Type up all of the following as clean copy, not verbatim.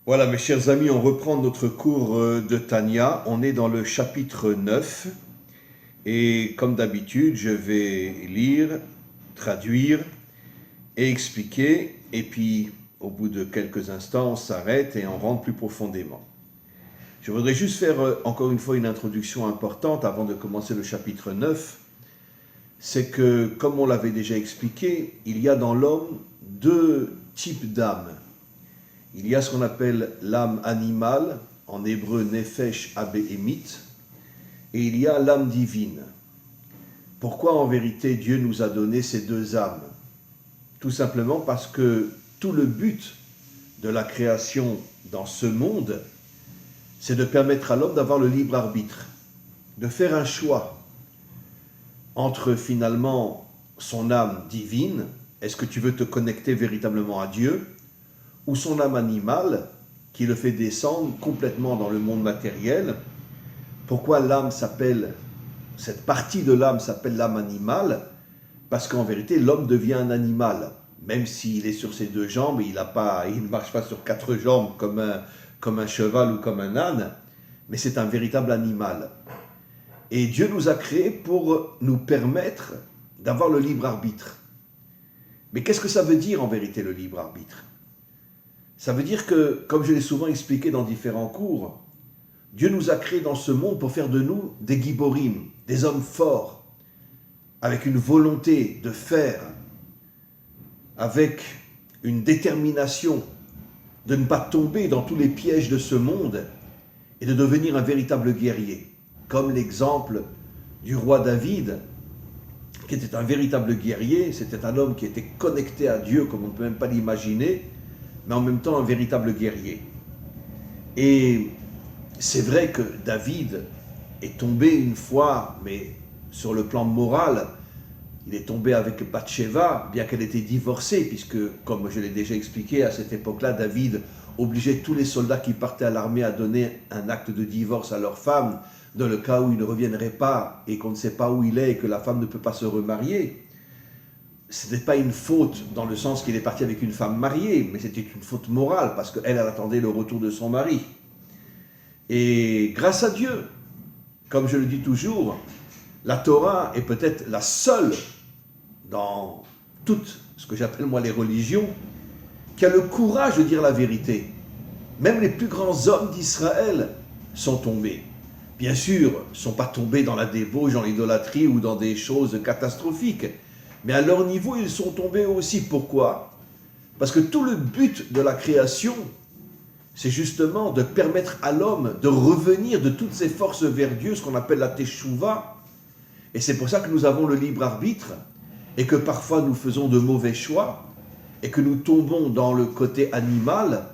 Voilà, mes chers amis, on reprend notre cours de Tanya. On est dans le chapitre 9. Et comme d'habitude, je vais lire, traduire et expliquer. Et puis, au bout de quelques instants, on s'arrête et on rentre plus profondément. Je voudrais juste faire encore une fois une introduction importante avant de commencer le chapitre 9. C'est que, comme on l'avait déjà expliqué, il y a dans l'homme deux types d'âmes. Il y a ce qu'on appelle l'âme animale, en hébreu nefesh abéhémite, et il y a l'âme divine. Pourquoi en vérité Dieu nous a donné ces deux âmes? Tout simplement parce que tout le but de la création dans ce monde, c'est de permettre à l'homme d'avoir le libre arbitre, de faire un choix entre finalement son âme divine, est-ce que tu veux te connecter véritablement à Dieu, ou son âme animale qui le fait descendre complètement dans le monde matériel. Pourquoi l'âme s'appelle, cette partie de l'âme s'appelle l'âme animale? Parce qu'en vérité, l'homme devient un animal. Même s'il est sur ses deux jambes, il ne marche pas sur quatre jambes comme un cheval ou comme un âne, mais c'est un véritable animal. Et Dieu nous a créés pour nous permettre d'avoir le libre arbitre. Mais qu'est-ce que ça veut dire en vérité le libre arbitre? Ça veut dire que, comme je l'ai souvent expliqué dans différents cours, Dieu nous a créés dans ce monde pour faire de nous des giborim, des hommes forts, avec une volonté de faire, avec une détermination de ne pas tomber dans tous les pièges de ce monde et de devenir un véritable guerrier. Comme l'exemple du roi David, qui était un véritable guerrier, c'était un homme qui était connecté à Dieu comme on ne peut même pas l'imaginer, mais en même temps un véritable guerrier. Et c'est vrai que David est tombé une fois, mais sur le plan moral, il est tombé avec Bathsheba, bien qu'elle était divorcée, puisque, comme je l'ai déjà expliqué, à cette époque-là, David obligeait tous les soldats qui partaient à l'armée à donner un acte de divorce à leur femme, dans le cas où il ne reviendrait pas et qu'on ne sait pas où il est et que la femme ne peut pas se remarier. Ce n'était pas une faute dans le sens qu'il est parti avec une femme mariée, mais c'était une faute morale parce qu'elle attendait le retour de son mari. Et grâce à Dieu, comme je le dis toujours, la Torah est peut-être la seule dans toutes ce que j'appelle moi les religions qui a le courage de dire la vérité. Même les plus grands hommes d'Israël sont tombés. Bien sûr, ils ne sont pas tombés dans la débauche, dans l'idolâtrie ou dans des choses catastrophiques. Mais à leur niveau, ils sont tombés aussi. Pourquoi? Parce que tout le but de la création, c'est justement de permettre à l'homme de revenir de toutes ses forces vers Dieu, ce qu'on appelle la teshuva. Et c'est pour ça que nous avons le libre arbitre, et que parfois nous faisons de mauvais choix, et que nous tombons dans le côté animal.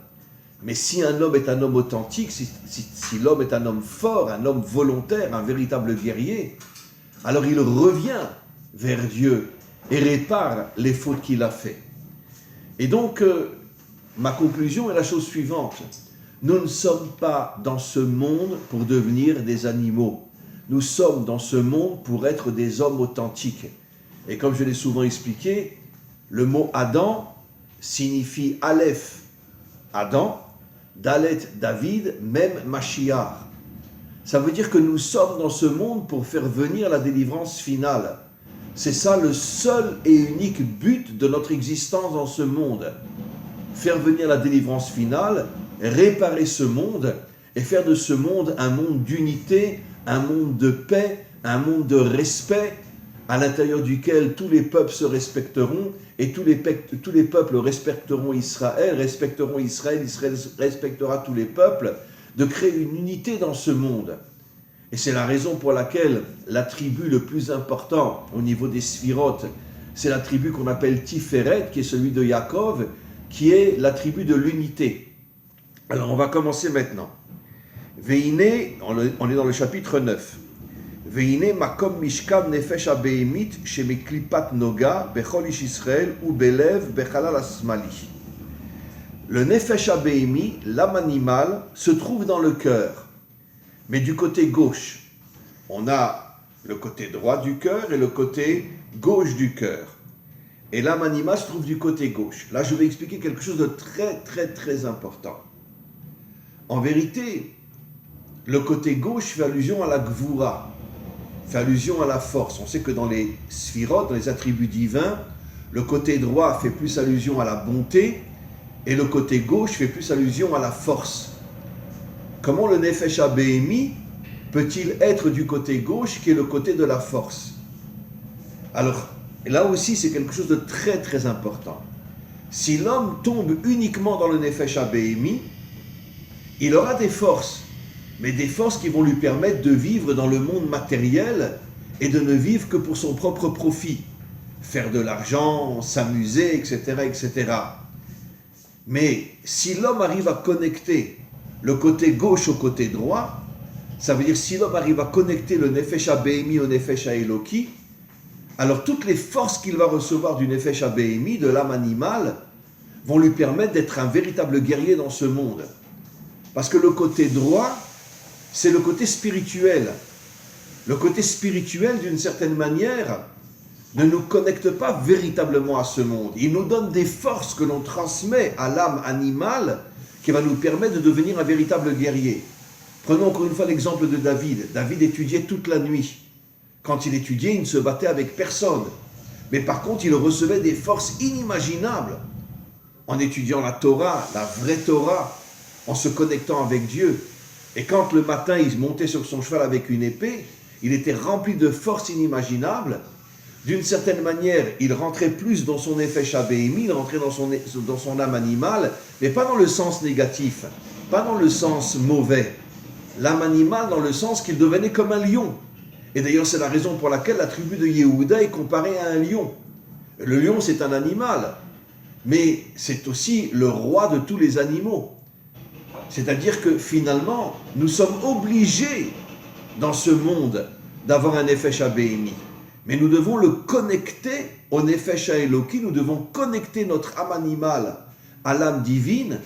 Mais si un homme est un homme authentique, si l'homme est un homme fort, un homme volontaire, un véritable guerrier, alors il revient vers Dieu et répare les fautes qu'il a faites. Et donc, ma conclusion est la chose suivante. Nous ne sommes pas dans ce monde pour devenir des animaux. Nous sommes dans ce monde pour être des hommes authentiques. Et comme je l'ai souvent expliqué, le mot Adam signifie Aleph, Adam, Dalet, David, même Mashiach. Ça veut dire que nous sommes dans ce monde pour faire venir la délivrance finale. C'est ça le seul et unique but de notre existence dans ce monde. Faire venir la délivrance finale, réparer ce monde et faire de ce monde un monde d'unité, un monde de paix, un monde de respect à l'intérieur duquel tous les peuples se respecteront et tous les peuples respecteront Israël, Israël respectera tous les peuples, de créer une unité dans ce monde. Et c'est la raison pour laquelle l'attribut le plus important au niveau des sphirotes, c'est l'attribut qu'on appelle Tiferet, qui est celui de Yaakov, qui est l'attribut de l'unité. Alors on va commencer maintenant. Veine, on est dans le chapitre 9. Veine makom mishkav nefesh abehemit shemeklipat noga bechol ish Israël ou belev bechalal asmali. Le nefesh abehemi, l'âme animale, se trouve dans le cœur. Mais du côté gauche, on a le côté droit du cœur et le côté gauche du cœur. Et l'âme animale se trouve du côté gauche. Là, je vais expliquer quelque chose de très, très, très important. En vérité, le côté gauche fait allusion à la gvura, fait allusion à la force. On sait que dans les sphirotes, dans les attributs divins, le côté droit fait plus allusion à la bonté et le côté gauche fait plus allusion à la force. Comment le Nefesh HaBehemi peut-il être du côté gauche qui est le côté de la force? Alors, là aussi, c'est quelque chose de très très important. Si l'homme tombe uniquement dans le Nefesh HaBehemi, il aura des forces, mais des forces qui vont lui permettre de vivre dans le monde matériel et de ne vivre que pour son propre profit. Faire de l'argent, s'amuser, etc., etc. Mais si l'homme arrive à connecter le côté gauche au côté droit, ça veut dire si l'homme arrive à connecter le Nefesh HaBehemi au Nefesh HaEloki, alors toutes les forces qu'il va recevoir du Nefesh HaBehemi, de l'âme animale, vont lui permettre d'être un véritable guerrier dans ce monde. Parce que le côté droit, c'est le côté spirituel. Le côté spirituel, d'une certaine manière, ne nous connecte pas véritablement à ce monde. Il nous donne des forces que l'on transmet à l'âme animale qui va nous permettre de devenir un véritable guerrier. Prenons encore une fois l'exemple de David. David étudiait toute la nuit. Quand il étudiait, il ne se battait avec personne. Mais par contre, il recevait des forces inimaginables en étudiant la Torah, la vraie Torah, en se connectant avec Dieu. Et quand le matin, il montait sur son cheval avec une épée, il était rempli de forces inimaginables. D'une certaine manière, il rentrait plus dans son Nefesh HaBehemi, il rentrait dans son âme animale, mais pas dans le sens négatif, pas dans le sens mauvais. L'âme animale dans le sens qu'il devenait comme un lion. Et d'ailleurs, c'est la raison pour laquelle la tribu de Yehuda est comparée à un lion. Le lion, c'est un animal, mais c'est aussi le roi de tous les animaux. C'est-à-dire que finalement, nous sommes obligés dans ce monde d'avoir un Nefesh HaBehemi. Mais nous devons le connecter au Nefesh HaEloki, nous devons connecter notre âme animale à l'âme divine.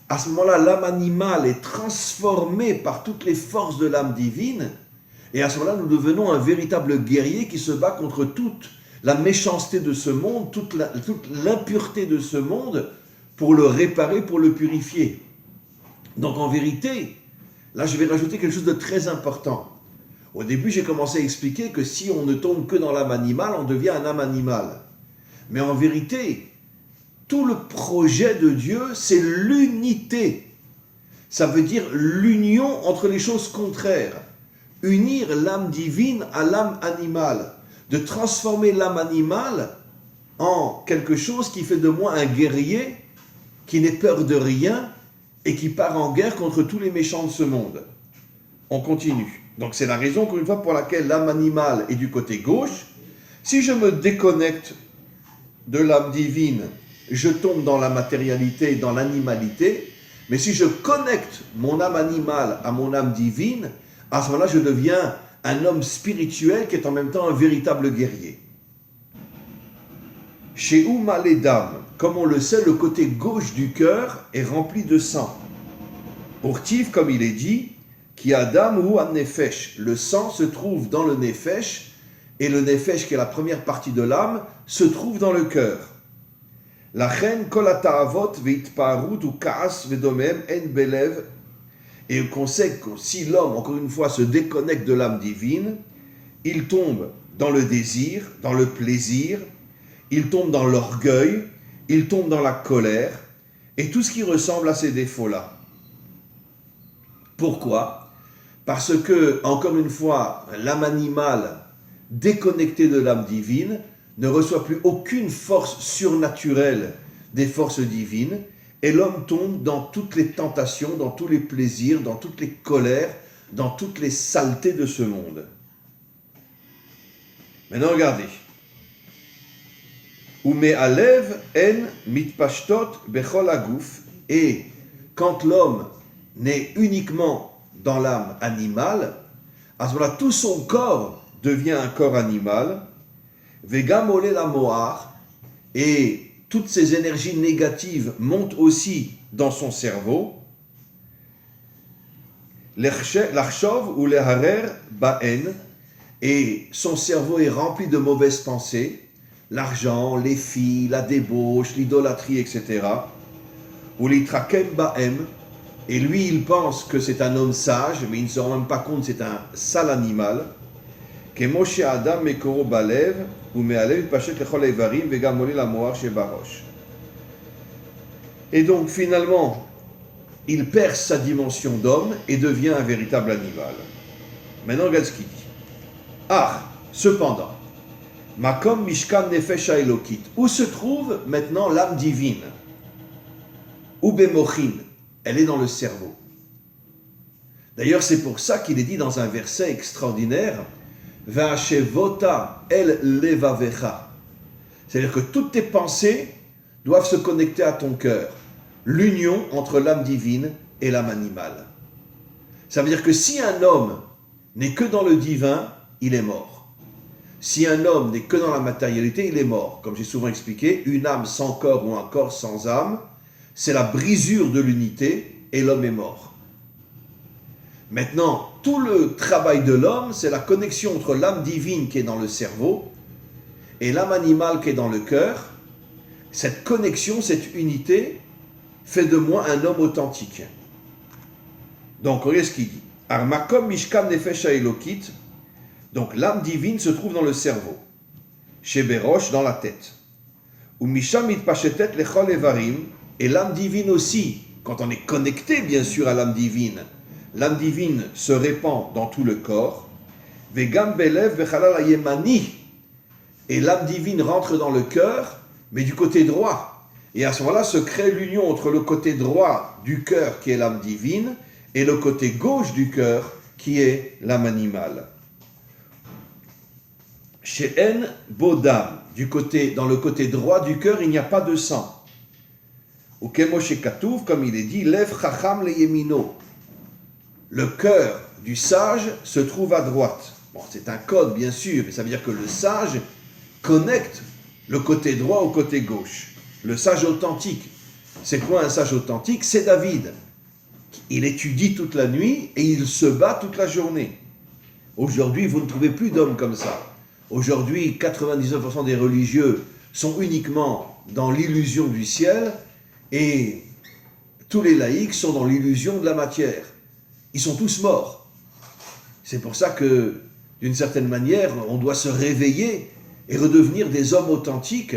À ce moment-là, l'âme animale est transformée par toutes les forces de l'âme divine. Et à ce moment-là, nous devenons un véritable guerrier qui se bat contre toute la méchanceté de ce monde, toute l'impureté de ce monde, pour le réparer, pour le purifier. Donc en vérité, là je vais rajouter quelque chose de très important. Au début, j'ai commencé à expliquer que si on ne tombe que dans l'âme animale, on devient un âme animale. Mais en vérité, tout le projet de Dieu, c'est l'unité. Ça veut dire l'union entre les choses contraires. Unir l'âme divine à l'âme animale. De transformer l'âme animale en quelque chose qui fait de moi un guerrier qui n'ait peur de rien et qui part en guerre contre tous les méchants de ce monde. On continue. Donc c'est la raison, encore une fois, pour laquelle l'âme animale est du côté gauche. Si je me déconnecte de l'âme divine, je tombe dans la matérialité, dans l'animalité. Mais si je connecte mon âme animale à mon âme divine, à ce moment-là, je deviens un homme spirituel qui est en même temps un véritable guerrier. Chez Ouma les dames, comme on le sait, le côté gauche du cœur est rempli de sang. Urtiv, comme il est dit, qui Adam ou un nefesh. Le sang se trouve dans le nefesh, et le nefesh, qui est la première partie de l'âme, se trouve dans le cœur. La reine kol ha'ta'avot ve'itparut ou ka'as ve'domem en belev. Et qu'on sait que si l'homme, encore une fois, se déconnecte de l'âme divine, il tombe dans le désir, dans le plaisir, il tombe dans l'orgueil, il tombe dans la colère, et tout ce qui ressemble à ces défauts-là. Pourquoi ? Parce que, encore une fois, l'âme animale, déconnectée de l'âme divine, ne reçoit plus aucune force surnaturelle des forces divines, et l'homme tombe dans toutes les tentations, dans tous les plaisirs, dans toutes les colères, dans toutes les saletés de ce monde. Maintenant, regardez. Ume alev en mitpashtot bechol aguf. Et quand l'homme naît uniquement dans l'âme animale, à ce moment-là, tout son corps devient un corps animal. Vegam ole la moar. Et toutes ces énergies négatives montent aussi dans son cerveau. L'archov ou l'harer ba'en. Et son cerveau est rempli de mauvaises pensées. L'argent, les filles, la débauche, l'idolâtrie, etc. Ou l'itrakem ba'em. et lui il pense que c'est un homme sage, mais il ne se rend même pas compte que c'est un sale animal. Que Moshe Adam Mekoro Balev, ou Mealev Pachet Lechol Evarim, Vegamoli la Moar chez Barosh. Et donc finalement, il perd sa dimension d'homme et devient un véritable animal. Maintenant, regarde ce qu'il dit. Ah, cependant, Makom Mishkan Nefesh Elokit, où se trouve maintenant l'âme divine? Ou Bemochin, elle est dans le cerveau. D'ailleurs, c'est pour ça qu'il est dit dans un verset extraordinaire, Va'ashevota el levavecha. C'est-à-dire que toutes tes pensées doivent se connecter à ton cœur. L'union entre l'âme divine et l'âme animale. Ça veut dire que si un homme n'est que dans le divin, il est mort. Si un homme n'est que dans la matérialité, il est mort. Comme j'ai souvent expliqué, une âme sans corps ou un corps sans âme, c'est la brisure de l'unité et l'homme est mort. Maintenant, tout le travail de l'homme, c'est la connexion entre l'âme divine qui est dans le cerveau et l'âme animale qui est dans le cœur. Cette connexion, cette unité, fait de moi un homme authentique. Donc, regardez ce qu'il dit. Armakom mishkan nefesh elokit. Donc, l'âme divine se trouve dans le cerveau. Chez Berosh, dans la tête. Ou misham mitpachetet lechol evarim. Et l'âme divine aussi, quand on est connecté, bien sûr, à l'âme divine se répand dans tout le corps. Vegam belev vechalal ayemani. Et l'âme divine rentre dans le cœur, mais du côté droit. Et à ce moment-là se crée l'union entre le côté droit du cœur, qui est l'âme divine, et le côté gauche du cœur, qui est l'âme animale. Chez En Bodam, dans le côté droit du cœur, il n'y a pas de sang. Ou Kemoshe Katouv, comme il est dit, Lev Chacham le Yemino. Le cœur du sage se trouve à droite. Bon, c'est un code, bien sûr, mais ça veut dire que le sage connecte le côté droit au côté gauche. Le sage authentique. C'est quoi un sage authentique? C'est David. Il étudie toute la nuit et il se bat toute la journée. Aujourd'hui, vous ne trouvez plus d'hommes comme ça. Aujourd'hui, 99% des religieux sont uniquement dans l'illusion du ciel et tous les laïcs sont dans l'illusion de la matière. Ils sont tous morts. C'est pour ça que, d'une certaine manière, on doit se réveiller et redevenir des hommes authentiques,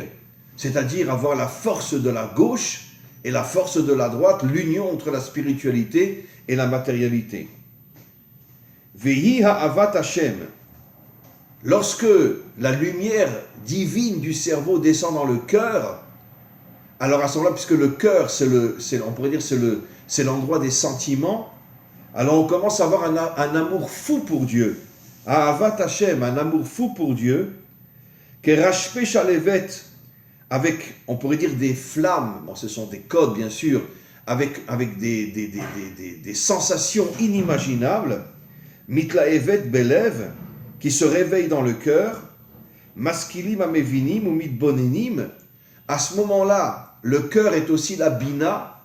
c'est-à-dire avoir la force de la gauche et la force de la droite, l'union entre la spiritualité et la matérialité. Vehi ha'avat Hashem. Lorsque la lumière divine du cerveau descend dans le cœur, alors à ce moment-là, puisque le cœur, on pourrait dire c'est l'endroit des sentiments, alors on commence à avoir un amour fou pour Dieu. Ha'avat Hashem, un amour fou pour Dieu, Kerashpe Shalevet, avec, on pourrait dire, des flammes, bon, ce sont des codes bien sûr, avec des sensations inimaginables, Mitlaevet Belev, qui se réveillent dans le cœur, Maskilim Amevinim ou Mitbonenim. À ce moment-là, le cœur est aussi la bina.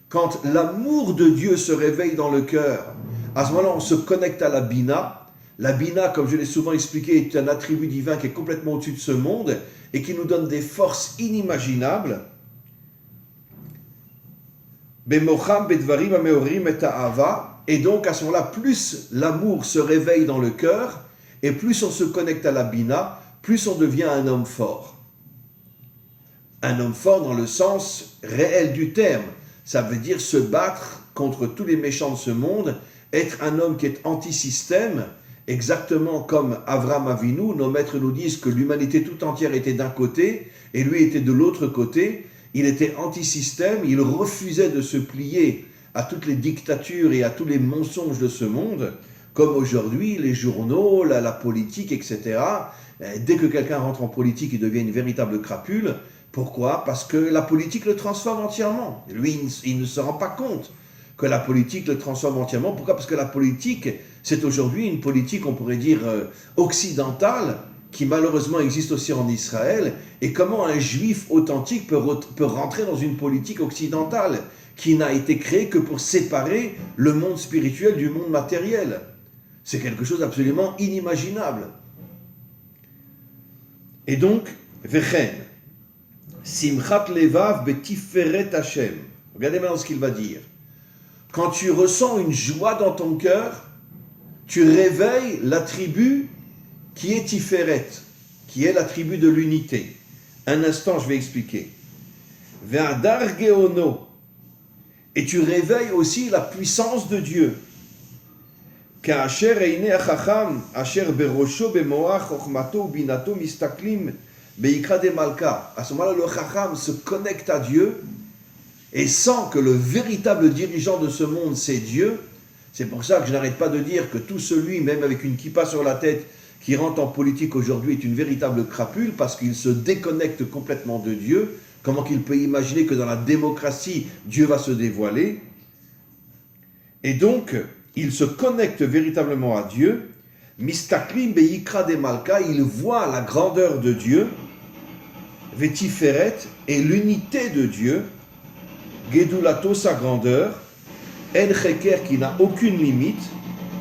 Quand l'amour de Dieu se réveille dans le cœur, à ce moment-là, on se connecte à la bina. La bina, comme je l'ai souvent expliqué, est un attribut divin qui est complètement au-dessus de ce monde et qui nous donne des forces inimaginables. Bemocham bedvarim ameorim et ta'ava. Et donc, à ce moment-là, plus l'amour se réveille dans le cœur, et plus on se connecte à la bina, plus on devient un homme fort. Un homme fort dans le sens réel du terme. Ça veut dire se battre contre tous les méchants de ce monde, être un homme qui est anti-système, exactement comme Avram Avinu. Nos maîtres nous disent que l'humanité tout entière était d'un côté, et lui était de l'autre côté. Il était anti-système, il refusait de se plier à toutes les dictatures et à tous les mensonges de ce monde, comme aujourd'hui les journaux, la politique, etc. Dès que quelqu'un rentre en politique, il devient une véritable crapule. Pourquoi? Parce que la politique le transforme entièrement. Lui, il ne se rend pas compte que la politique le transforme entièrement. Pourquoi? Parce que la politique, c'est aujourd'hui une politique, on pourrait dire, occidentale, qui malheureusement existe aussi en Israël. Et comment un juif authentique peut rentrer dans une politique occidentale qui n'a été créée que pour séparer le monde spirituel du monde matériel? C'est quelque chose d'absolument inimaginable. Et donc, Vechen, Simchat Levav Betiferet Hashem. Regardez maintenant ce qu'il va dire. quand tu ressens une joie dans ton cœur, tu réveilles l'attribut qui est Tiferet, qui est l'attribut de l'unité. Un instant, je vais expliquer. Ve'adar geono. Et tu réveilles aussi la puissance de Dieu. Ka'asher eine achacham, asher berosho bemoach chokhmato binato mistaklim beikra de malka. À ce moment-là, le chacham se connecte à Dieu et sent que le véritable dirigeant de ce monde, c'est Dieu. C'est pour ça que je n'arrête pas de dire que tout celui, même avec une kippa sur la tête, qui rentre en politique aujourd'hui est une véritable crapule parce qu'il se déconnecte complètement de Dieu. Comment qu'il peut imaginer que dans la démocratie, Dieu va se dévoiler? Et donc, il se connecte véritablement à Dieu. Mistaklim beikra de malka, il voit la grandeur de Dieu, vetiferet, et l'unité de Dieu, gedulato, sa grandeur, en cheker, qui n'a aucune limite,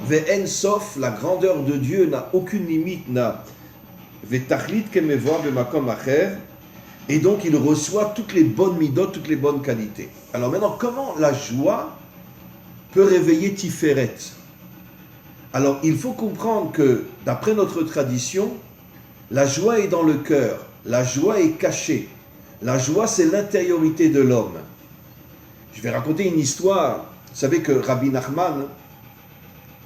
ve'en sof, la grandeur de Dieu n'a aucune limite, n'a ve'tachlit kemevoa b'makom acher, et donc il reçoit toutes les bonnes midot, toutes les bonnes qualités. Alors maintenant, comment la joie peut réveiller Tiferet? Alors il faut comprendre que, d'après notre tradition, la joie est dans le cœur, la joie est cachée. La joie, c'est l'intériorité de l'homme. Je vais raconter une histoire. Vous savez que Rabbi Nachman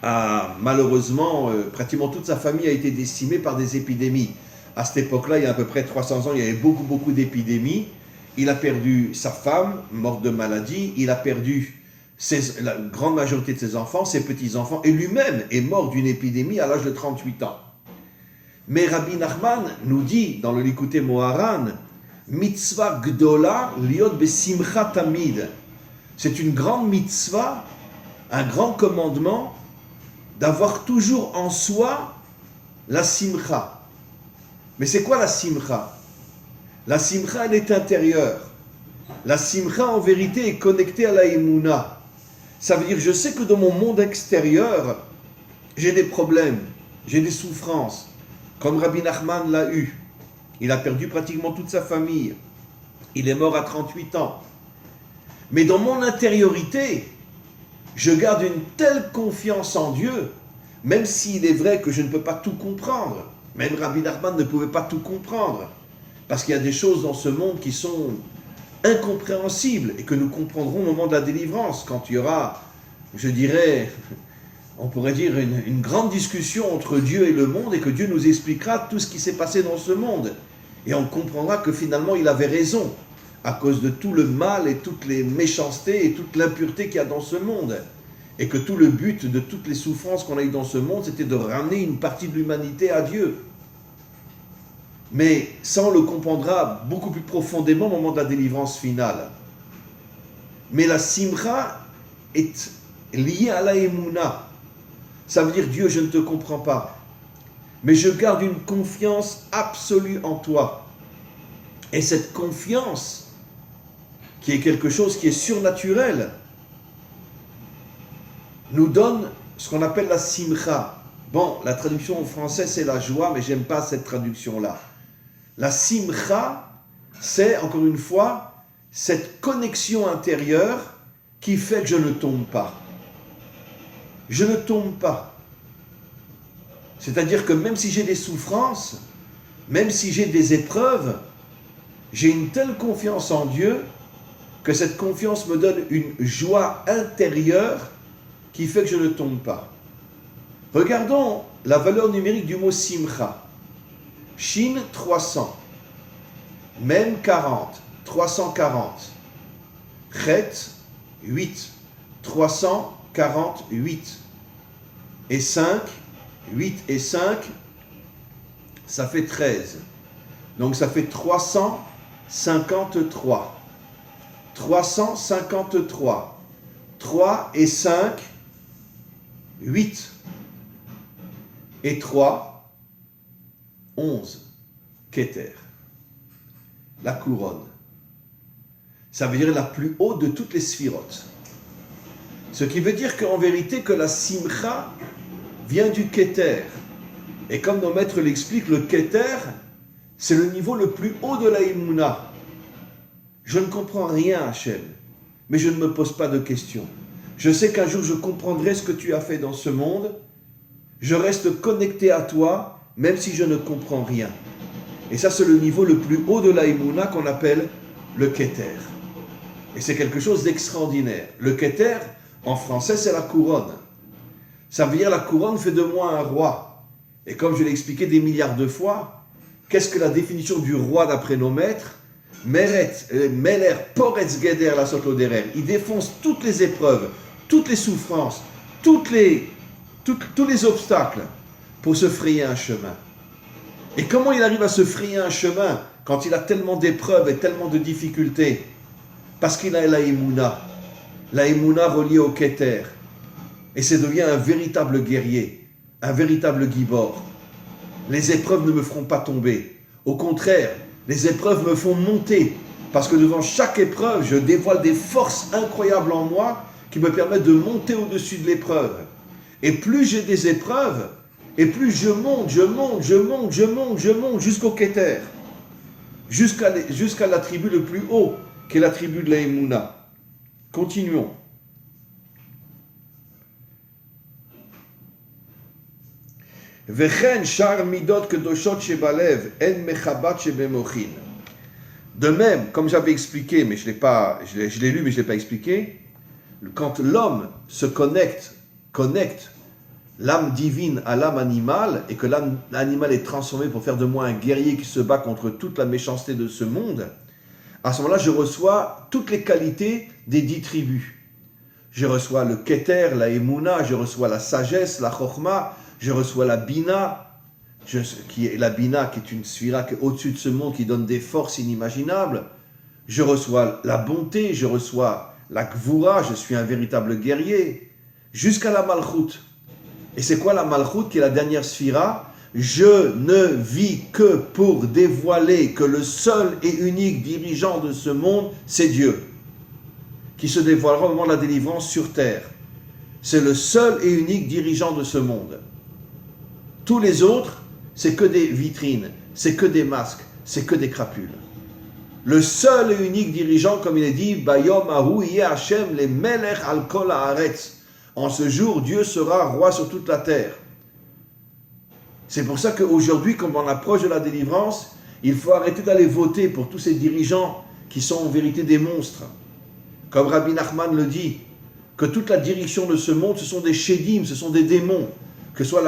a malheureusement, pratiquement toute sa famille a été décimée par des épidémies. À cette époque-là, il y a à peu près 300 ans, il y avait beaucoup d'épidémies. Il a perdu sa femme, morte de maladie. Il a perdu la grande majorité de ses enfants, ses petits-enfants. Et lui-même est mort d'une épidémie à l'âge de 38 ans. Mais Rabbi Nachman nous dit, dans le Likutei Moharan, « Mitzvah gdola liot besimcha tamid » C'est une grande mitzvah, un grand commandement, d'avoir toujours en soi la simcha. Mais c'est quoi la simcha? La simcha, elle est intérieure. La simcha, en vérité, est connectée à la émouna. Ça veut dire, je sais que dans mon monde extérieur, j'ai des problèmes, j'ai des souffrances, comme Rabbi Nachman l'a eu. Il a perdu pratiquement toute sa famille. Il est mort à 38 ans. Mais dans mon intériorité, je garde une telle confiance en Dieu, même s'il est vrai que je ne peux pas tout comprendre. Même Rabbi Nachman ne pouvait pas tout comprendre, parce qu'il y a des choses dans ce monde qui sont incompréhensibles et que nous comprendrons au moment de la délivrance, quand il y aura, je dirais, on pourrait dire une grande discussion entre Dieu et le monde et que Dieu nous expliquera tout ce qui s'est passé dans ce monde. Et on comprendra que finalement il avait raison, à cause de tout le mal et toutes les méchancetés et toute l'impureté qu'il y a dans ce monde. Et que tout le but de toutes les souffrances qu'on a eues dans ce monde, c'était de ramener une partie de l'humanité à Dieu. Mais ça, on le comprendra beaucoup plus profondément au moment de la délivrance finale. Mais la simcha est liée à la émouna. Ça veut dire, Dieu, je ne te comprends pas, mais je garde une confiance absolue en toi. Et cette confiance, qui est quelque chose qui est surnaturel, nous donne ce qu'on appelle la simcha. Bon, la traduction en français, c'est la joie, mais j'aime pas cette traduction-là. La simcha, c'est, encore une fois, cette connexion intérieure qui fait que je ne tombe pas. Je ne tombe pas. C'est-à-dire que même si j'ai des souffrances, même si j'ai des épreuves, j'ai une telle confiance en Dieu que cette confiance me donne une joie intérieure qui fait que je ne tombe pas. Regardons la valeur numérique du mot simcha. Shin 300, Mem 40, 340, Chet 8, 348, et 5, 8 et 5, ça fait 13. Donc ça fait 353. 353. 3 et 5, 8. Et 3, 11. Keter. La couronne. Ça veut dire la plus haute de toutes les sphirotes. Ce qui veut dire qu'en vérité, que la simcha vient du Keter. Et comme nos maîtres l'expliquent, le Keter, c'est le niveau le plus haut de la Emouna. Je ne comprends rien, Hachem, mais je ne me pose pas de questions. Je sais qu'un jour je comprendrai ce que tu as fait dans ce monde. Je reste connecté à toi, même si je ne comprends rien. Et ça, c'est le niveau le plus haut de la Emouna qu'on appelle le Keter. Et c'est quelque chose d'extraordinaire. Le Keter, en français, c'est la couronne. Ça veut dire la couronne fait de moi un roi. Et comme je l'ai expliqué des milliards de fois, qu'est-ce que la définition du roi d'après nos maîtres? Meler Poretz Geder la Sotoderer. Il défonce toutes les épreuves, toutes les souffrances, tous les obstacles pour se frayer un chemin. Et comment il arrive à se frayer un chemin quand il a tellement d'épreuves et tellement de difficultés? Parce qu'il a la Emouna reliée au Keter. Et ça devient un véritable guerrier, un véritable gibor. Les épreuves ne me feront pas tomber. Au contraire, les épreuves me font monter. Parce que devant chaque épreuve, je dévoile des forces incroyables en moi qui me permettent de monter au-dessus de l'épreuve. Et plus j'ai des épreuves, et plus je monte jusqu'au Keter. Jusqu'à l'attribut le plus haut, qui est l'attribut de la Emouna. Continuons. De même, comme j'avais expliqué, mais je l'ai lu mais je ne l'ai pas expliqué, quand l'homme se connecte l'âme divine à l'âme animale, et que l'âme animale est transformée pour faire de moi un guerrier qui se bat contre toute la méchanceté de ce monde, à ce moment-là, je reçois toutes les qualités des 10 tribus. Je reçois le Keter, la Emouna, je reçois la sagesse, la Chokhma, je reçois la Bina, qui est une sphira qui est au-dessus de ce monde, qui donne des forces inimaginables. Je reçois la bonté, je reçois la Gvura, je suis un véritable guerrier, jusqu'à la Malchut. Et c'est quoi la Malchut, qui est la dernière sphira? Je ne vis que pour dévoiler que le seul et unique dirigeant de ce monde, c'est Dieu, qui se dévoilera au moment de la délivrance sur terre. C'est le seul et unique dirigeant de ce monde. Tous les autres, c'est que des vitrines, c'est que des masques, c'est que des crapules. Le seul et unique dirigeant, comme il est dit, Bayom Ahu Yeh Hashem le Melech al Kol Haaretz. En ce jour, Dieu sera roi sur toute la terre. C'est pour ça qu'aujourd'hui, comme on approche de la délivrance, il faut arrêter d'aller voter pour tous ces dirigeants qui sont en vérité des monstres. Comme Rabbi Nachman le dit, que toute la direction de ce monde, ce sont des Shedim, ce sont des démons. Que ce soit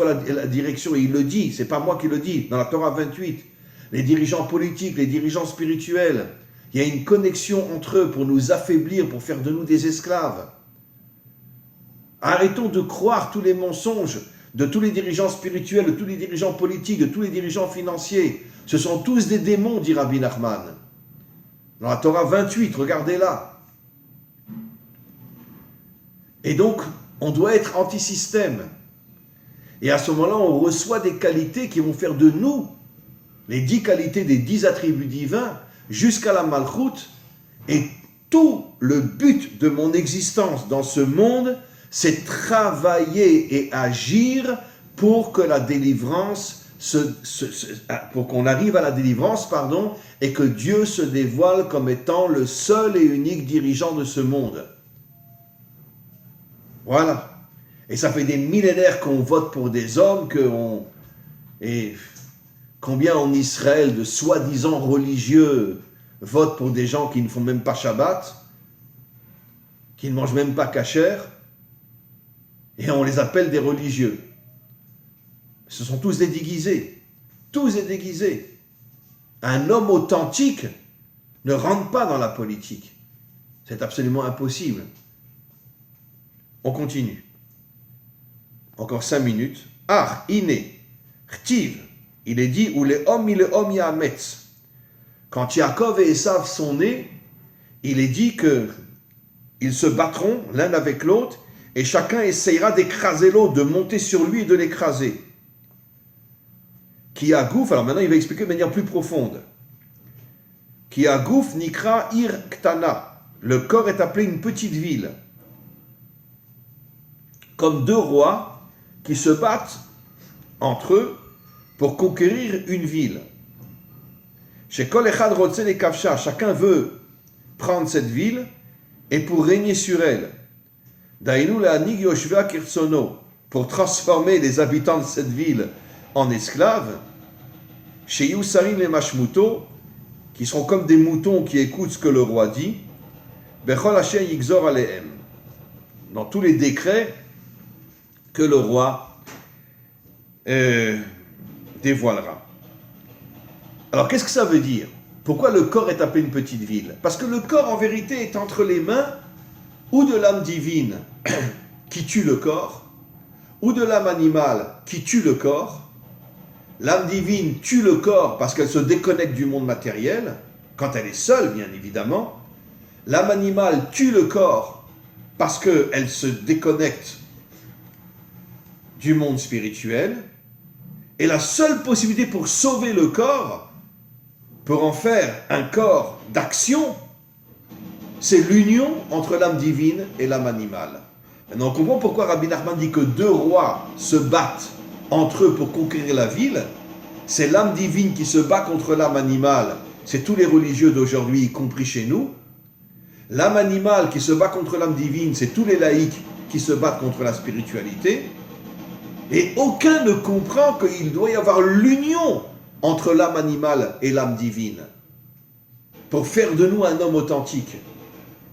la direction, et il le dit, c'est pas moi qui le dis, dans la Torah 28, les dirigeants politiques, les dirigeants spirituels, il y a une connexion entre eux pour nous affaiblir, pour faire de nous des esclaves. Arrêtons de croire tous les mensonges de tous les dirigeants spirituels, de tous les dirigeants politiques, de tous les dirigeants financiers. Ce sont tous des démons, dit Rabbi Nachman. Dans la Torah 28, regardez-la. Et donc, on doit être anti-système. Et à ce moment-là, on reçoit des qualités qui vont faire de nous les 10 qualités des 10 attributs divins jusqu'à la Malchut. Et tout le but de mon existence dans ce monde, c'est travailler et agir pour que la délivrance, pour qu'on arrive à la délivrance, et que Dieu se dévoile comme étant le seul et unique dirigeant de ce monde. Voilà. Et ça fait des millénaires qu'on vote pour des hommes, et combien en Israël de soi-disant religieux votent pour des gens qui ne font même pas Shabbat, qui ne mangent même pas kasher, et on les appelle des religieux. Ce sont tous des déguisés. Tous des déguisés. Un homme authentique ne rentre pas dans la politique. C'est absolument impossible. On continue. Encore 5 minutes. Ah, iné, chtiv. Il est dit, ou les hommes, il est homme yametz. Quand Yaakov et Esav sont nés, il est dit qu'ils se battront l'un avec l'autre, et chacun essayera d'écraser l'autre, de monter sur lui et de l'écraser. Ki agouf, alors maintenant il va expliquer de manière plus profonde. Ki agouf nikra ir ktana. Le corps est appelé une petite ville. Comme 2 rois qui se battent entre eux pour conquérir une ville. Chez Kol Echad Rotze le Kavsha, chacun veut prendre cette ville et pour régner sur elle. Dainu la'anig yoshvea kirtsono, pour transformer les habitants de cette ville en esclaves, chez Yusarin les Mashmuto, qui sont comme des moutons qui écoutent ce que le roi dit, Bechol Hashem Yigzor Alehem, dans tous les décrets que le roi dévoilera. Alors qu'est-ce que ça veut dire? Pourquoi le corps est appelé une petite ville? Parce que le corps en vérité est entre les mains ou de l'âme divine qui tue le corps, ou de l'âme animale qui tue le corps. L'âme divine tue le corps parce qu'elle se déconnecte du monde matériel, quand elle est seule bien évidemment. L'âme animale tue le corps parce qu'elle se déconnecte du monde spirituel. Et la seule possibilité pour sauver le corps, pour en faire un corps d'action, c'est l'union entre l'âme divine et l'âme animale. Maintenant, on comprend pourquoi Rabbi Nachman dit que deux rois se battent entre eux pour conquérir la ville. C'est l'âme divine qui se bat contre l'âme animale. C'est tous les religieux d'aujourd'hui, y compris chez nous. L'âme animale qui se bat contre l'âme divine, c'est tous les laïcs qui se battent contre la spiritualité. Et aucun ne comprend qu'il doit y avoir l'union entre l'âme animale et l'âme divine pour faire de nous un homme authentique.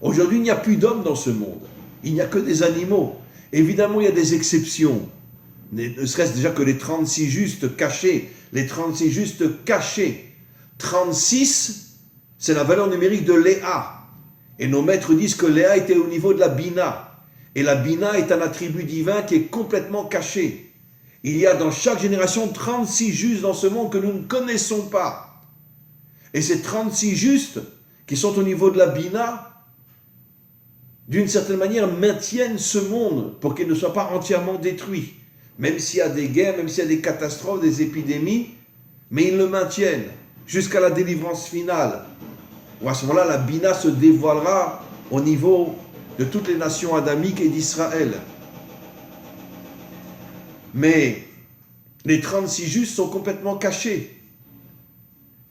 Aujourd'hui, il n'y a plus d'hommes dans ce monde. Il n'y a que des animaux. Évidemment, il y a des exceptions. Ne serait-ce déjà que les 36 justes cachés. Les 36 justes cachés. 36, c'est la valeur numérique de Léa. Et nos maîtres disent que Léa était au niveau de la Bina. Et la Bina est un attribut divin qui est complètement caché. Il y a dans chaque génération 36 justes dans ce monde que nous ne connaissons pas. Et ces 36 justes qui sont au niveau de la Bina, d'une certaine manière, maintiennent ce monde pour qu'il ne soit pas entièrement détruit. Même s'il y a des guerres, même s'il y a des catastrophes, des épidémies, mais ils le maintiennent jusqu'à la délivrance finale. Où à ce moment-là, la Bina se dévoilera au niveau de toutes les nations adamiques et d'Israël. Mais les 36 justes sont complètement cachés.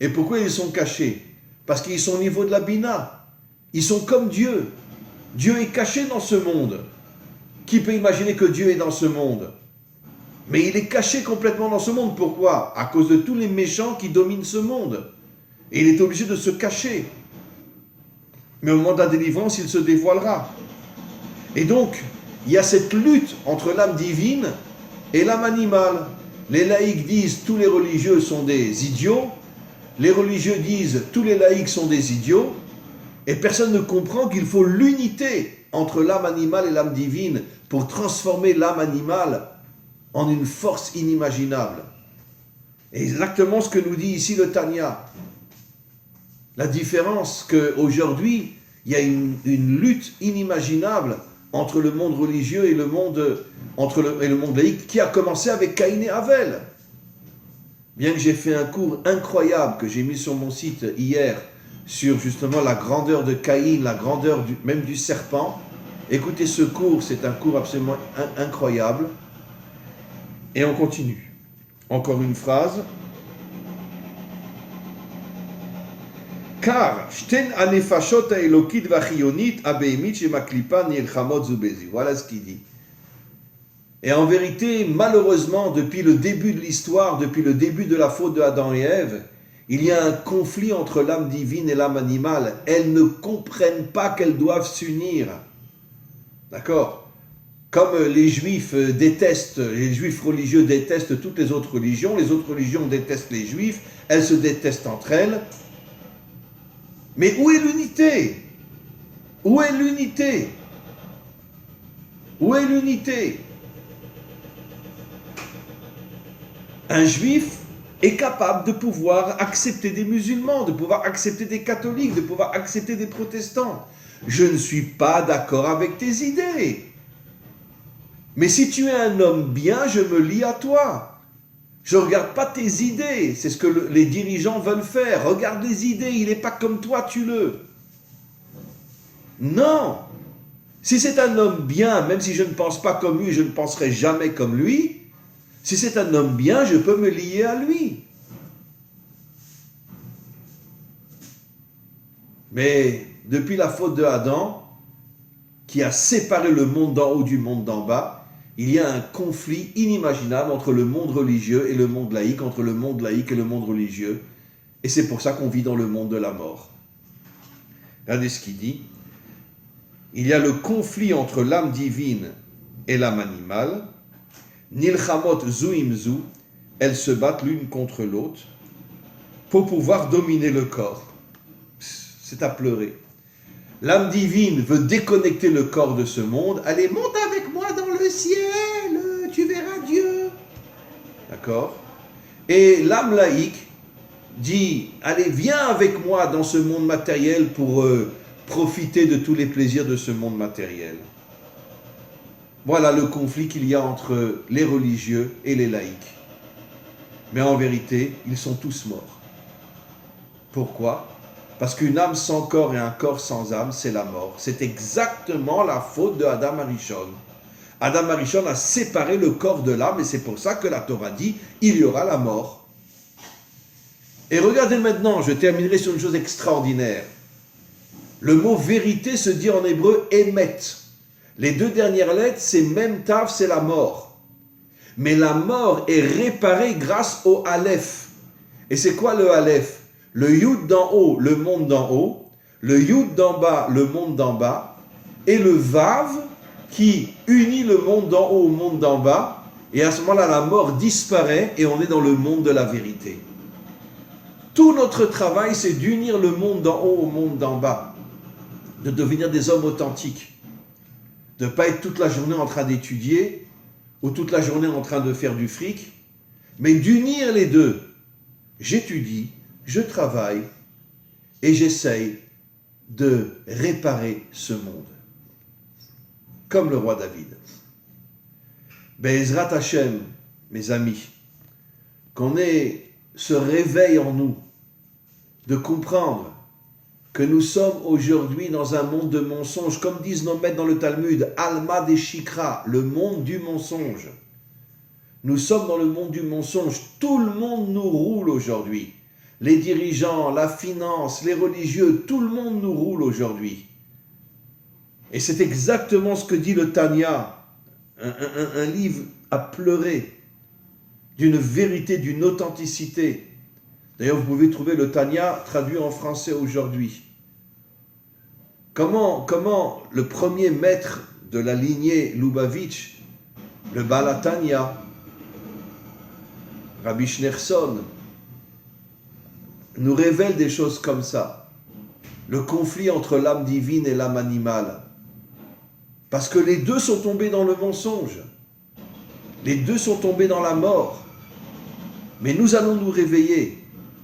Et pourquoi ils sont cachés? Parce qu'ils sont au niveau de la Bina. Ils sont comme Dieu. Dieu est caché dans ce monde. Qui peut imaginer que Dieu est dans ce monde? Mais il est caché complètement dans ce monde. Pourquoi? À cause de tous les méchants qui dominent ce monde. Et il est obligé de se cacher. Mais au moment de la délivrance, il se dévoilera. Et donc, il y a cette lutte entre l'âme divine et l'âme animale. Les laïcs disent tous les religieux sont des idiots. Les religieux disent tous les laïcs sont des idiots. Et personne ne comprend qu'il faut l'unité entre l'âme animale et l'âme divine pour transformer l'âme animale en une force inimaginable. Et exactement ce que nous dit ici le Tanya. La différence qu'aujourd'hui, il y a une lutte inimaginable entre le monde religieux et le monde laïque qui a commencé avec Caïn et Abel. Bien que j'ai fait un cours incroyable que j'ai mis sur mon site hier sur justement la grandeur de Caïn, la grandeur même du serpent. Écoutez ce cours, c'est un cours absolument incroyable. Et on continue. Encore une phrase. Car, shten anefashot haelokit vachionit abehemit shemaklipa nilchamot zubezi. Voilà ce qu'il dit. Et en vérité, malheureusement, depuis le début de l'histoire, depuis le début de la faute de Adam et Ève, il y a un conflit entre l'âme divine et l'âme animale. Elles ne comprennent pas qu'elles doivent s'unir. D'accord? Comme les juifs religieux détestent toutes les autres religions détestent les juifs, elles se détestent entre elles. Mais où est l'unité? Où est l'unité? Où est l'unité? Un juif est capable de pouvoir accepter des musulmans, de pouvoir accepter des catholiques, de pouvoir accepter des protestants. Je ne suis pas d'accord avec tes idées. Mais si tu es un homme bien, je me lie à toi. Je ne regarde pas tes idées. C'est ce que les dirigeants veulent faire. Regarde les idées, il n'est pas comme toi, tue-le. Non. Si c'est un homme bien, même si je ne pense pas comme lui, je ne penserai jamais comme lui, si c'est un homme bien, je peux me lier à lui. Mais depuis la faute de Adam, qui a séparé le monde d'en haut du monde d'en bas, il y a un conflit inimaginable entre le monde religieux et le monde laïque, entre le monde laïque et le monde religieux. Et c'est pour ça qu'on vit dans le monde de la mort. Regardez ce qu'il dit. Il y a le conflit entre l'âme divine et l'âme animale. Nilchamot zuimzu, elles se battent l'une contre l'autre pour pouvoir dominer le corps. C'est à pleurer. L'âme divine veut déconnecter le corps de ce monde. Allez, monte avec moi dans le ciel, tu verras Dieu. D'accord? Et l'âme laïque dit, allez, viens avec moi dans ce monde matériel pour profiter de tous les plaisirs de ce monde matériel. Voilà le conflit qu'il y a entre les religieux et les laïcs. Mais en vérité, ils sont tous morts. Pourquoi? Parce qu'une âme sans corps et un corps sans âme, c'est la mort. C'est exactement la faute de Adam Arishon. Adam Arishon a séparé le corps de l'âme et c'est pour ça que la Torah dit, il y aura la mort. Et regardez maintenant, je terminerai sur une chose extraordinaire. Le mot vérité se dit en hébreu émet. Les deux dernières lettres, c'est même taf, c'est la mort. Mais la mort est réparée grâce au Aleph. Et c'est quoi le Aleph? Le Yud d'en haut, le monde d'en haut. Le Yud d'en bas, le monde d'en bas. Et le Vav qui unit le monde d'en haut au monde d'en bas. Et à ce moment-là, la mort disparaît et on est dans le monde de la vérité. Tout notre travail, c'est d'unir le monde d'en haut au monde d'en bas. De devenir des hommes authentiques. De ne pas être toute la journée en train d'étudier ou toute la journée en train de faire du fric, mais d'unir les deux. J'étudie, je travaille et j'essaye de réparer ce monde. Comme le roi David. Be'ezrat Hashem, mes amis, qu'on ait ce réveil en nous de comprendre que nous sommes aujourd'hui dans un monde de mensonges, comme disent nos maîtres dans le Talmud, Alma de Shikra, le monde du mensonge. Nous sommes dans le monde du mensonge, tout le monde nous roule aujourd'hui. Les dirigeants, la finance, les religieux, tout le monde nous roule aujourd'hui. Et c'est exactement ce que dit le Tanya, un livre à pleurer, d'une vérité, d'une authenticité. D'ailleurs, vous pouvez trouver le Tanya traduit en français aujourd'hui. Comment le premier maître de la lignée Lubavitch, le Baal HaTanya, Rabbi Schneerson, nous révèle des choses comme ça. Le conflit entre l'âme divine et l'âme animale. Parce que les deux sont tombés dans le mensonge. Les deux sont tombés dans la mort. Mais nous allons nous réveiller.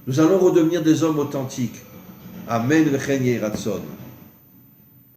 Nous allons redevenir des hommes authentiques. Amen v'chen yeh ratzon.